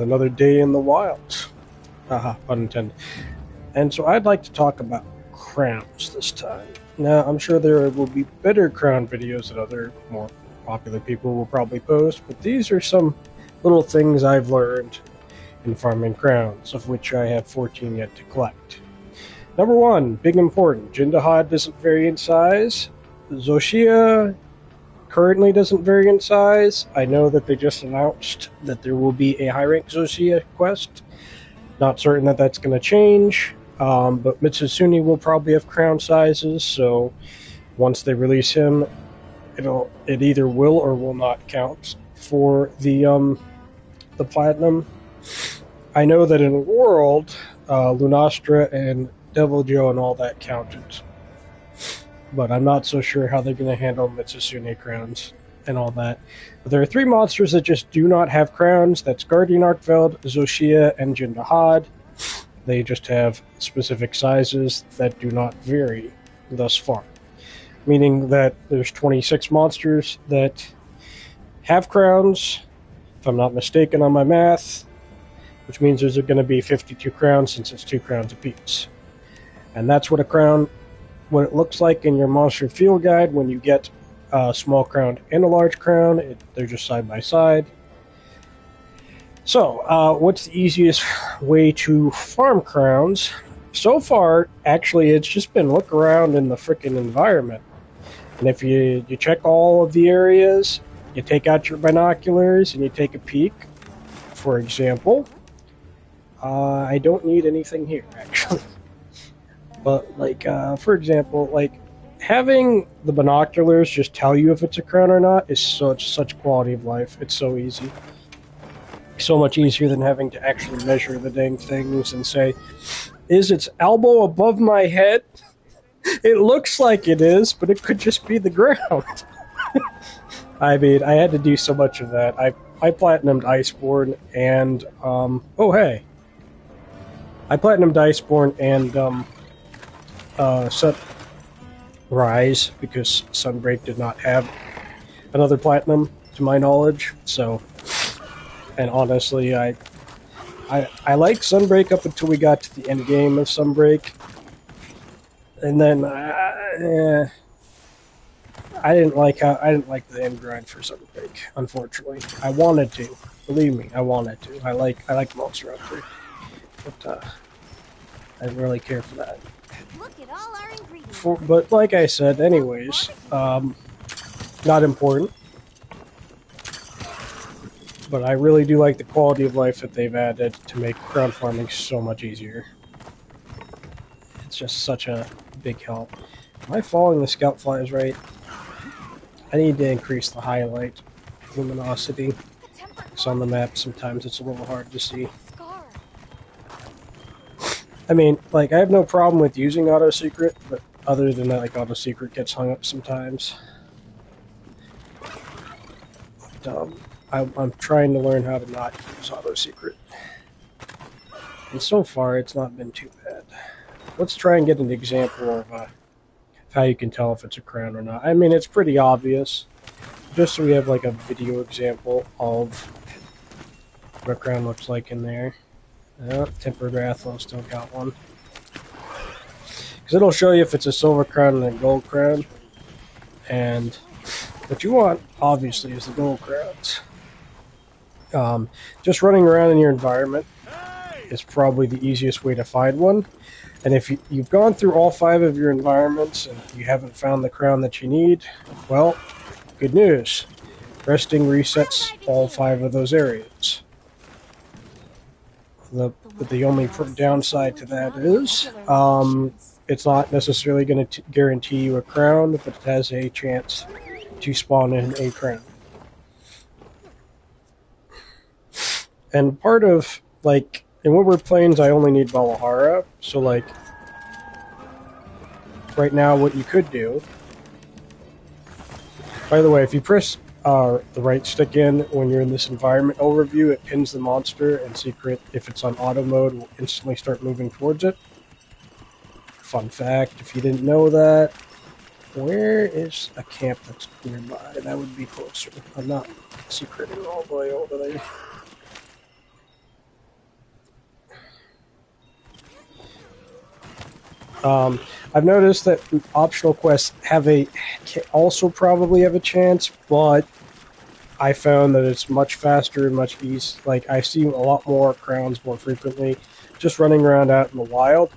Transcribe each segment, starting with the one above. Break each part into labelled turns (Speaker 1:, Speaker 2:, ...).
Speaker 1: Another day in the wild. Haha, pun intended. And so I'd like to talk about crowns this time. Now, I'm sure there will be better crown videos that other more popular people will probably post, but these are some little things I've learned in farming crowns, of which I have 14 yet to collect. Number one, big important, Jindahad doesn't vary in size. Zoshia currently doesn't vary in size. I know that they just announced that there will be a high rank Zoshia quest. Not certain that that's going to change, but Mitsusuni will probably have crown sizes, so once they release him, it either will or will not count for the platinum. I know that in World, Lunastra and Devil Joe and all that counted, but I'm not so sure how they're going to handle Mitsusune crowns and all that. But there are three monsters that just do not have crowns. That's Guardian Arkveld, Zoshia, and Jindahad. They just have specific sizes that do not vary thus far. Meaning that there's 26 monsters that have crowns, if I'm not mistaken on my math, which means there's going to be 52 crowns since it's 2 crowns apiece. And that's what what it looks like in your monster field guide when you get a small crown and a large crown. They're just side by side. So, what's the easiest way to farm crowns? So far, actually, it's just been look around in the frickin' environment. And if you check all of the areas, you take out your binoculars and you take a peek. For example, I don't need anything here, actually. But, for example, having the binoculars just tell you if it's a crown or not is such quality of life. It's so easy. So much easier than having to actually measure the dang things and say, is its elbow above my head? It looks like it is, but it could just be the ground. I mean, I had to do so much of that. I platinumed Iceborne and, oh hey. I platinumed Iceborne and, Sunrise, because Sunbreak did not have another platinum, to my knowledge, so... And honestly, I liked Sunbreak up until we got to the end game of Sunbreak, and then I didn't like the end grind for Sunbreak. Unfortunately, I wanted to. Believe me, I wanted to. I like Monster Hunter, but I didn't really care for that.
Speaker 2: Look at all our ingredients.
Speaker 1: But like I said, anyways, not important. But I really do like the quality of life that they've added to make crown farming so much easier. It's just such a big help. Am I following the scout flies right? I need to increase the highlight luminosity. It's on the map, sometimes it's a little hard to see. I mean, I have no problem with using auto secret, but other than that, auto secret gets hung up sometimes. But, I'm trying to learn how to not use auto secret. And so far, it's not been too bad. Let's try and get an example of how you can tell if it's a crown or not. I mean, it's pretty obvious. Just so we have a video example of what a crown looks like in there. Tempered Rathlon still got one. Because it'll show you if it's a silver crown and a gold crown. And what you want, obviously, is the gold crowns. Just running around in your environment is probably the easiest way to find one. And if you've gone through all 5 of your environments and you haven't found the crown that you need, well, good news. Resting resets all 5 of those areas. The only downside to that is it's not necessarily going to guarantee you a crown, but it has a chance to spawn in a crown. And part of, in Woodward Plains, I only need Valahara, so, right now what you could do... By the way, if you press the right stick in when you're in this environment overview, it pins the monster, and secret, if it's on auto mode, will instantly start moving towards it. Fun fact, if you didn't know that, where is a camp that's nearby? That would be closer. I'm not secreting all the way over there. I've noticed that optional quests also probably have a chance, but I found that it's much faster and much easier. Like, I see a lot more crowns more frequently just running around out in the wild.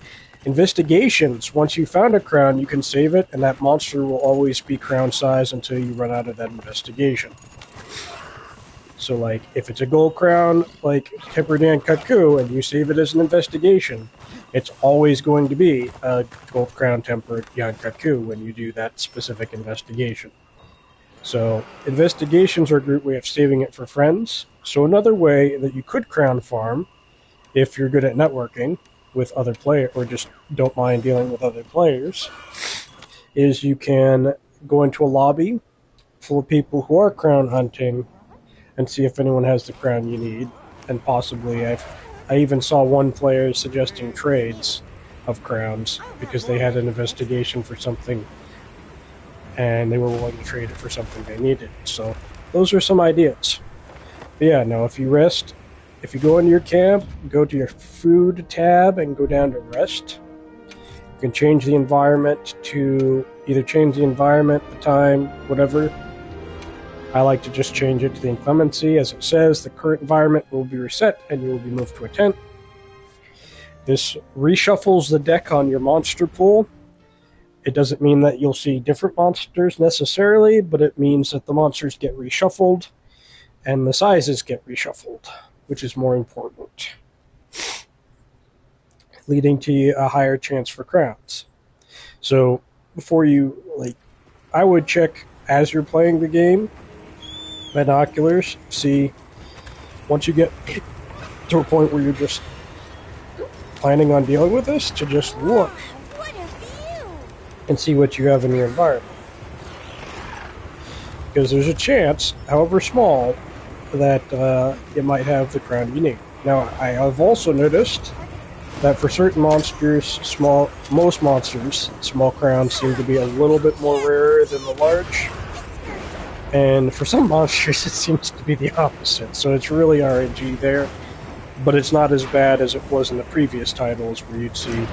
Speaker 1: Investigations, once you found a crown, you can save it, and that monster will always be crown size until you run out of that investigation. So, like, if it's a gold crown, like Temperdan Kaku, and you save it as an investigation, it's always going to be a gold crown tempered Yan Kaku when you do that specific investigation. So, investigations are a great way of saving it for friends. So, another way that you could crown farm, if you're good at networking with other players, or just don't mind dealing with other players, is you can go into a lobby full of people who are crown hunting and see if anyone has the crown you need. And possibly, I even saw one player suggesting trades of crowns because they had an investigation for something and they were willing to trade it for something they needed. So those are some ideas. But yeah, no, if you go into your camp, go to your food tab and go down to rest. You can change the environment to either change the environment, the time, whatever. I like to just change it to the inclemency. As it says, the current environment will be reset and you will be moved to a tent. This reshuffles the deck on your monster pool. It doesn't mean that you'll see different monsters necessarily, but it means that the monsters get reshuffled and the sizes get reshuffled, which is more important, leading to a higher chance for crowns. So before you, I would check as you're playing the game, binoculars, see, once you get to a point where you're just planning on dealing with this, to just look and see what you have in your environment. Because there's a chance, however small, that it might have the crown you need. Now, I have also noticed that for certain monsters, most monsters, small crowns seem to be a little bit more rare than the large. And for some monsters, it seems to be the opposite. So it's really RNG there. But it's not as bad as it was in the previous titles where you'd see,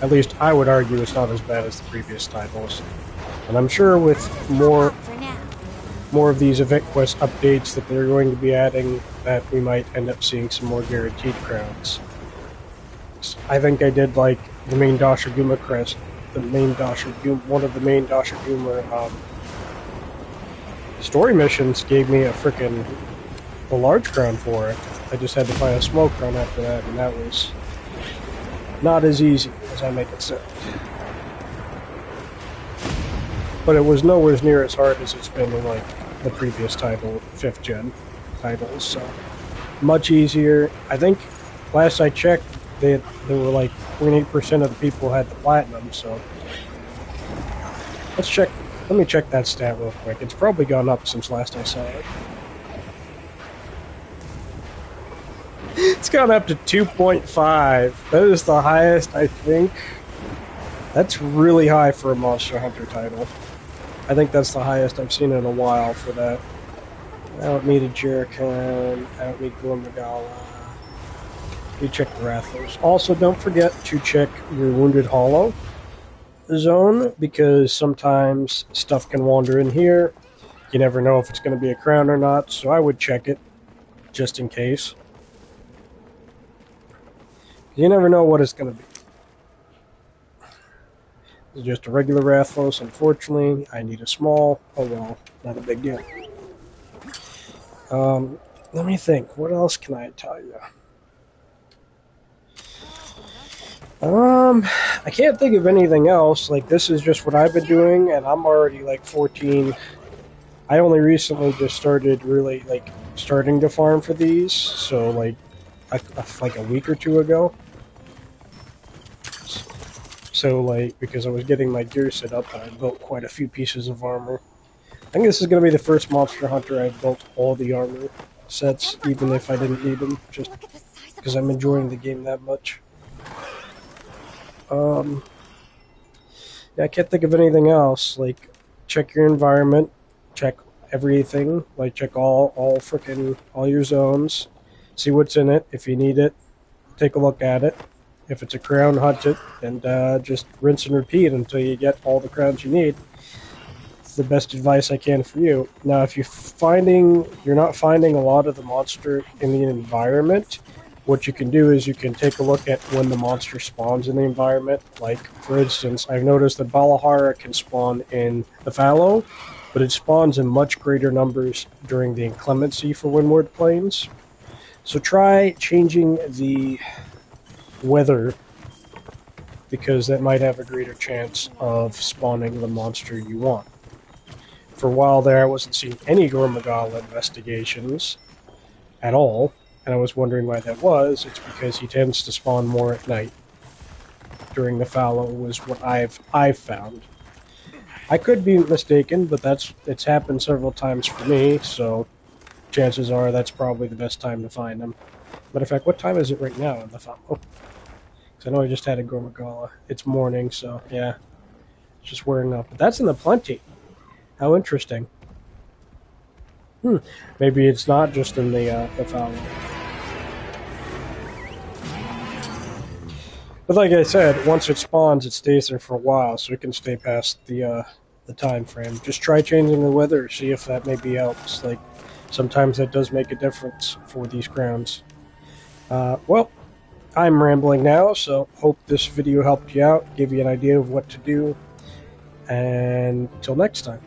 Speaker 1: at least I would argue it's not as bad as the previous titles. And I'm sure with more of these event quest updates that they're going to be adding, that we might end up seeing some more guaranteed crowns. I think I did like the main Dashaguma crest, one of the main Dashaguma story missions gave me a large crown for it. I just had to find a small crown after that, and that was not as easy as I make it sound. But it was nowhere near as hard as it's been in like the previous title, 5th gen titles, so much easier. I think last I checked, there were like 0.8% of the people had the platinum, so let me check that stat real quick. It's probably gone up since last I saw it. It's gone up to 2.5. That is the highest, I think. That's really high for a Monster Hunter title. I think that's the highest I've seen in a while for that. I don't need a Jerrican. I don't need Glumagala. We check the Rathos. Also, don't forget to check your Wounded Hollow zone, because sometimes stuff can wander in here. You never know if it's going to be a crown or not, so I would check it, just in case. You never know what it's going to be. It's just a regular Rathos, unfortunately. I need a small. Oh well, not a big deal. Let me think. What else can I tell you? I can't think of anything else. Like, this is just what I've been doing, and I'm already like 14. I only recently just started really starting to farm for these, so like a week or two ago. So because I was getting my gear set up, I built quite a few pieces of armor. I think this is going to be the first Monster Hunter I've built all the armor sets, even if I didn't need them, just because I'm enjoying the game that much. Yeah, I can't think of anything else. Like, check your environment, check everything, check all your zones, see what's in it. If you need it, take a look at it. If it's a crown, hunt it, and just rinse and repeat until you get all the crowns you need. It's the best advice I can for you. Now, if you're not finding a lot of the monster in the environment, what you can do is you can take a look at when the monster spawns in the environment. Like, for instance, I've noticed that Balahara can spawn in the fallow, but it spawns in much greater numbers during the inclemency for Windward Plains. So try changing the weather, because that might have a greater chance of spawning the monster you want. For a while there, I wasn't seeing any Gormagala investigations at all, and I was wondering why that was. It's because he tends to spawn more at night. During the fallow was what I've found. I could be mistaken, but it's happened several times for me, so chances are that's probably the best time to find him. Matter of fact, what time is it right now in the fallow? Oh, I know I just had a Gormagala. It's morning, so yeah. It's just wearing up. But that's in the plenty. How interesting. Maybe it's not just in the fallow. But like I said, once it spawns, it stays there for a while, so it can stay past the time frame. Just try changing the weather, see if that maybe helps. Like, sometimes that does make a difference for these crowns. Well, I'm rambling now, so hope this video helped you out, give you an idea of what to do, and till next time.